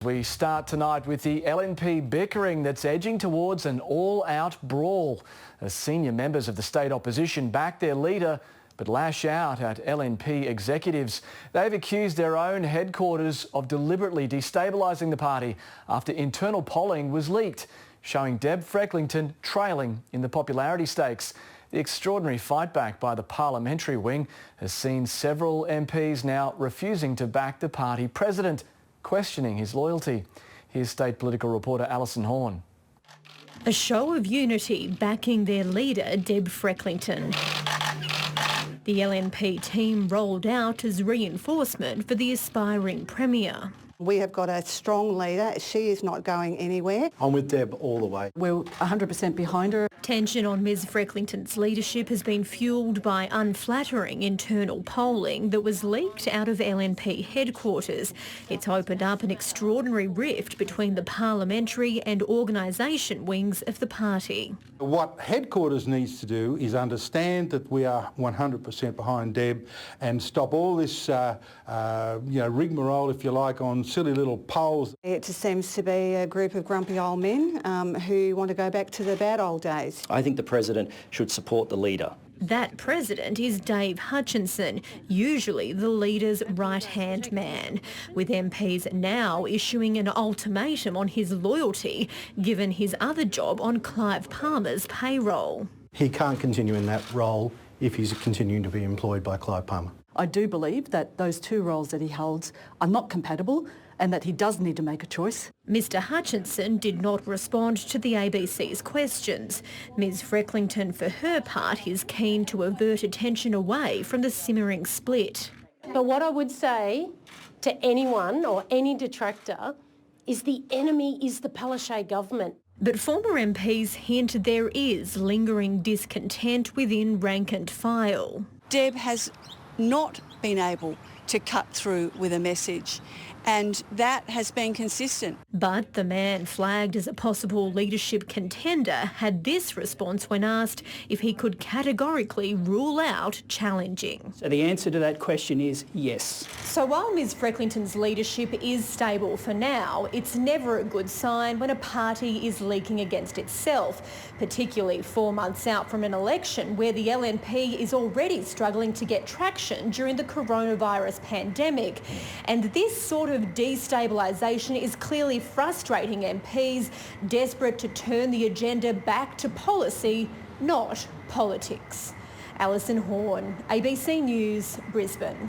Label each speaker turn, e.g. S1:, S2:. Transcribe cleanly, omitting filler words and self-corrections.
S1: We start tonight with the LNP bickering that's edging towards an all-out brawl as senior members of the state opposition back their leader but lash out at LNP executives. They've accused their own headquarters of deliberately destabilising the party after internal polling was leaked, showing Deb Frecklington trailing in the popularity stakes. The extraordinary fight back by the parliamentary wing has seen several MPs now refusing to back the party president, questioning his loyalty. Here's state political reporter Alison Horn.
S2: A show of unity backing their leader, Deb Frecklington. The LNP team rolled out as reinforcement for the aspiring Premier.
S3: We have got a strong leader. She is not going anywhere.
S4: I'm with Deb all the way.
S3: We're 100% behind her.
S2: Tension on Ms Frecklington's leadership has been fuelled by unflattering internal polling that was leaked out of LNP headquarters. It's opened up an extraordinary rift between the parliamentary and organisation wings of the party.
S4: What headquarters needs to do is understand that we are 100% behind Deb and stop all this rigmarole, if you like, on silly little polls.
S3: It just seems to be a group of grumpy old men who want to go back to the bad old days.
S5: I think the President should support the leader.
S2: That President is Dave Hutchinson, usually the leader's right-hand man, with MPs now issuing an ultimatum on his loyalty, given his other job on Clive Palmer's payroll.
S4: He can't continue in that role if he's continuing to be employed by Clive Palmer.
S6: I do believe that those two roles that he holds are not compatible and that he does need to make a choice.
S2: Mr Hutchinson did not respond to the ABC's questions. Ms Frecklington, for her part, is keen to avert attention away from the simmering split.
S7: But what I would say to anyone or any detractor is the enemy is the Palaszczuk government.
S2: But former MPs hint there is lingering discontent within rank and file.
S8: Deb has not been able to cut through with a message, and that has been consistent.
S2: But the man flagged as a possible leadership contender had this response when asked if he could categorically rule out challenging.
S9: So the answer to that question is yes.
S2: So while Ms Frecklington's leadership is stable for now, it's never a good sign when a party is leaking against itself, particularly 4 months out from an election where the LNP is already struggling to get traction during the coronavirus pandemic. And this sort of destabilisation is clearly frustrating MPs desperate to turn the agenda back to policy, not politics. Alison Horn, ABC News, Brisbane.